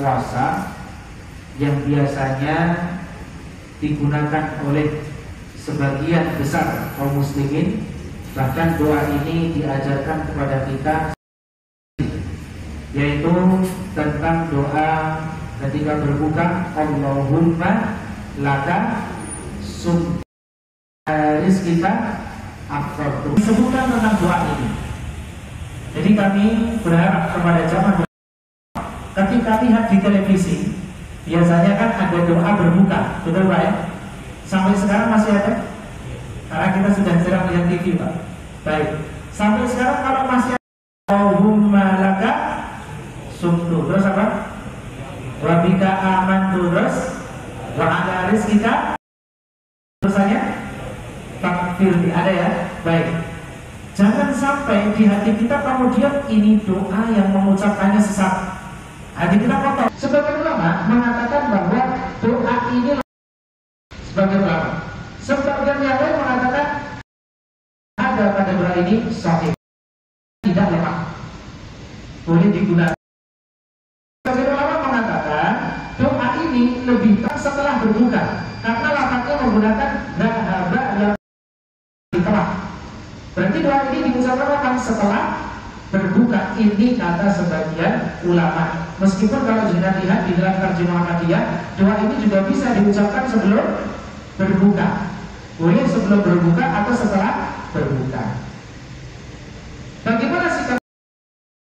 puasa yang biasanya digunakan oleh sebagian besar kaum muslimin. Bahkan doa ini diajarkan kepada kita, yaitu tentang doa ketika berbuka, Allahumma laka sum rizqika aftartu. Sebutkan tentang doa ini. Jadi kami berharap kepada jamaah ketika lihat di televisi, biasanya kan ada doa berbuka, betul Pak ya? Sampai sekarang masih ada? Karena kita sudah jarang lihat TV Pak. Baik, sampai sekarang kalau masih ada Allahumma laka sumtu, terus apa? Wa bika amantu, terus wa ala rizqika, terusannya takfir, ada ya? Baik. Jangan sampai di hati kita kemudian ini doa yang mengucapkannya sesat. Hati kita kotor. Sebagian ulama mengatakan bahwa doa ini, sebagian ulama, sebagian yang lain mengatakan ada pada doa ini sahih, tidak lemah, boleh digunakan. Sebagian ulama mengatakan doa ini lebih baik setelah berbuka, karena lafaznya menggunakan dhahaba yang telah. Berarti doa ini diucapkan akan setelah berbuka. Ini kata sebagian ulama. Meskipun kalau kita lihat di dalam terjemah Muhammadiyah, doa ini juga bisa diucapkan sebelum berbuka. Boleh sebelum berbuka atau setelah berbuka. Bagaimana sikap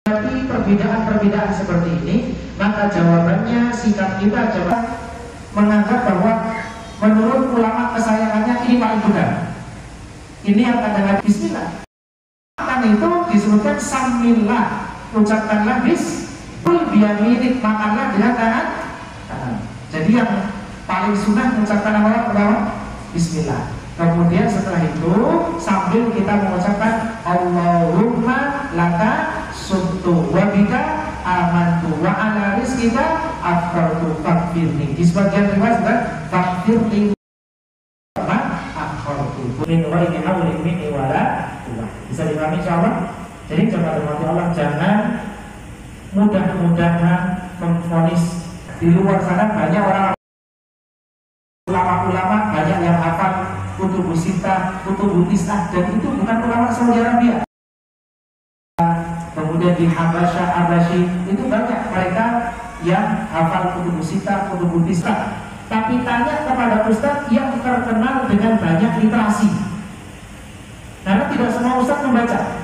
dari perbedaan-perbedaan seperti ini? Maka jawabannya, sikap kita coba menganggap bahwa menurut ulama kesayangannya ini paling benar. Ini yang kadang-kadang bismillah. Makan itu disebutkan samillah, ucapkanlah kul biyaminik, makanlah dengan tangan. Jadi yang paling sunnah mengucapkan apa pertama? Bismillah. Kemudian setelah itu sambil kita mengucapkan Allahumma laka sumtu wa bika amantu wa ala rizqika aftartu fakfirni. Di sebagian riwayat juga fakfirni min ghairi haulin minni wala quwwah. Bisa dipahami insyaallah. Jadi jemaah rahmati Allah, jangan mudah-mudahan memvonis. Di luar sana banyak orang ulama-ulama, banyak yang hafal kutubus sittah, kutubus tis'ah, dan itu bukan ulama Saudi Arabia. Kemudian di Habasyi itu banyak mereka yang hafal kutubus sittah, kutubus tis'ah. Tapi tanya kepada ustaz yang terkenal dengan banyak literasi, karena tidak semua ustaz membaca.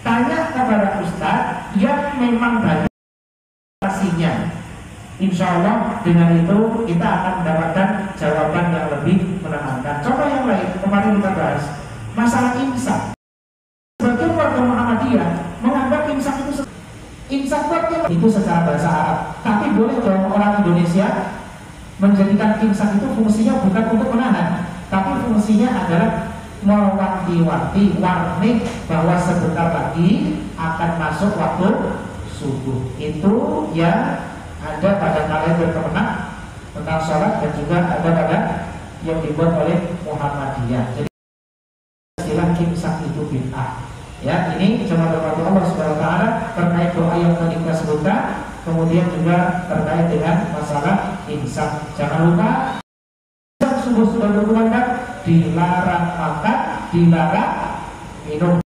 Tanya kepada ustaz yang memang banyak literasinya. Insya Allah dengan itu kita akan mendapatkan jawaban yang lebih menenangkan. Contoh yang lain, kemarin kita bahas masalah imsak. Sebagian warga Muhammadiyah menganggap imsak itu secara bahasa Arab. Tapi boleh dong orang Indonesia menjadikan imsak itu fungsinya bukan untuk menahan, tapi fungsinya adalah mewanti-wanti, warning bahwa sebentar lagi akan masuk waktu subuh. Itu yang ada pada kalender kemenang tentang sholat, dan juga ada pada yang dibuat oleh Muhammadiyah. Jadi istilah imsak itu bid'ah. Ya, ini cuma berkat Allah Subhanahu wa taala terkait doa yang tadi kita sebutkan. Kemudian juga terkait dengan masalah imsak. Jangan lupa subuh sudah berkumandang, dilarang makan, dilarang minum.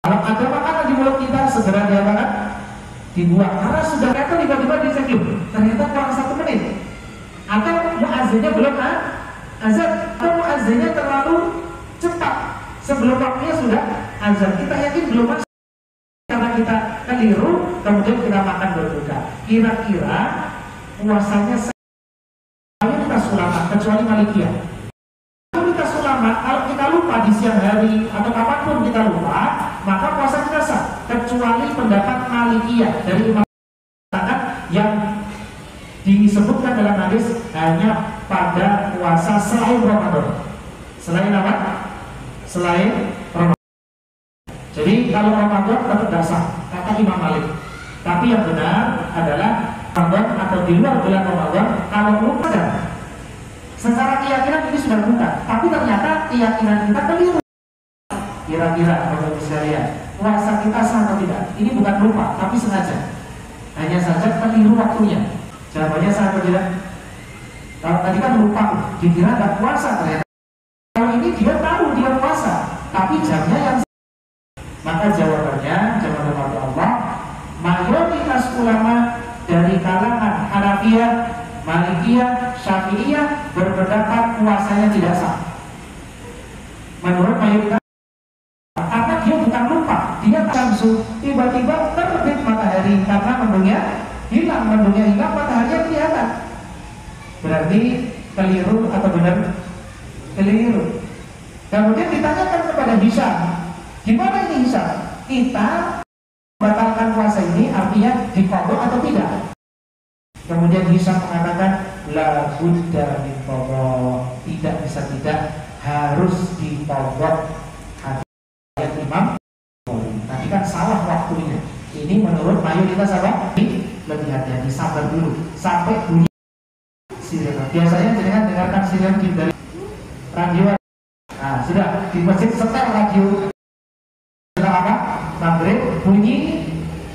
Kalau ada makanan di mulut kita, segera diapakan? Dibuang. Karena sudah ternyata tiba-tiba diseduh, ternyata kurang 1 menit. Atau muazzinnya belum azan, atau muazzinnya terlalu cepat sebelum waktunya sudah azan. Kita yakin belum masuk, karena kita keliru, kemudian kita makan berbuka. Kira-kira puasanya mayoritas ulama, kecuali Malikiyah. Mayoritas ulama, kalau kita lupa di siang hari atau kapanpun kita lupa, maka puasa kita sah. Kecuali pendapat Malikiyah dari Imam yang disebutkan dalam hadis hanya pada puasa selain Ramadan. Selain apa? Selain Ramadan. Jadi kalau Ramadan tetap tidak sah, kata Imam Malik. Tapi yang benar adalah Ramadan atau di luar bulan Ramadan, kalau lupa, secara keyakinan ini sudah bukan, tapi ternyata keyakinan kita keliru. Kira-kira kalau misalnya puasa kita sah atau tidak? Ini bukan lupa, tapi sengaja. hanya saja keliru waktunya. Jawabannya saya tidak. Kalau tadi kan lupa, dikira nggak puasa ternyata. Kalau ini dia tahu dia puasa, tapi jamnya yang maka jawabannya Allah, mayoritas ulama dari kalangan Hanafiyah, Malikiyah, Syafi'iyah berpendapat puasanya tidak sah. Menurut mayoritas, karena dia bukan lupa, dia langsung tiba-tiba terbit matahari karena mendungnya hilang, matahari kelihatan. Berarti keliru atau benar? Keliru. Kemudian ditanyakan kepada Hisham, gimana ini Hisham? Kita batalkan puasa ini artinya diqadha atau tidak? Kemudian Hisham mengatakan la budda min qadha, tidak bisa tidak, harus diqadha. Hadis Imam tadi kan salah waktunya. Ini menurut mayoritas apa? Lebih hati-hati, sabar dulu sampai bunyi sirene. Biasanya jangan dengarkan sirene dari radio. Nah, sudah di masjid setel radio. Setelah apa? Maghrib bunyi,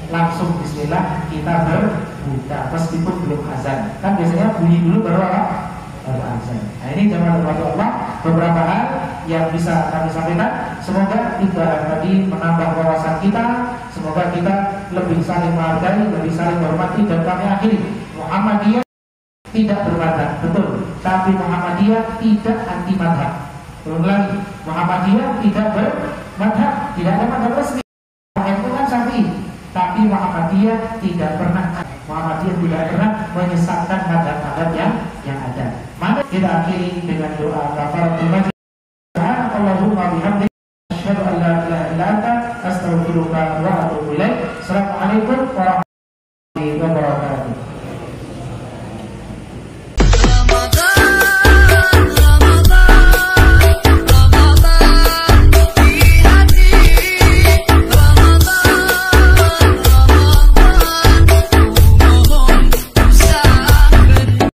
langsung bismillah kita berbuka meskipun belum azan. Kan biasanya bunyi dulu baru apa? Baru azan. Nah, ini jamaah Allah, beberapa hal yang bisa kami sampaikan. Semoga ibadah tadi menambah wawasan kita. Semoga kita lebih saling menghargai, lebih saling menghormati, dan kami akhiri Muhammadiyah tidak bermadhab, betul. Tapi Muhammadiyah tidak anti madhab. Belum lagi, Muhammadiyah tidak bermadhab, tidak ada madhab resmi. Itu kan Syafi'i. Tapi Muhammadiyah tidak pernah menyesatkan madhab-madhab yang ada. Mari kita akhiri dengan doa kafaratul majlis.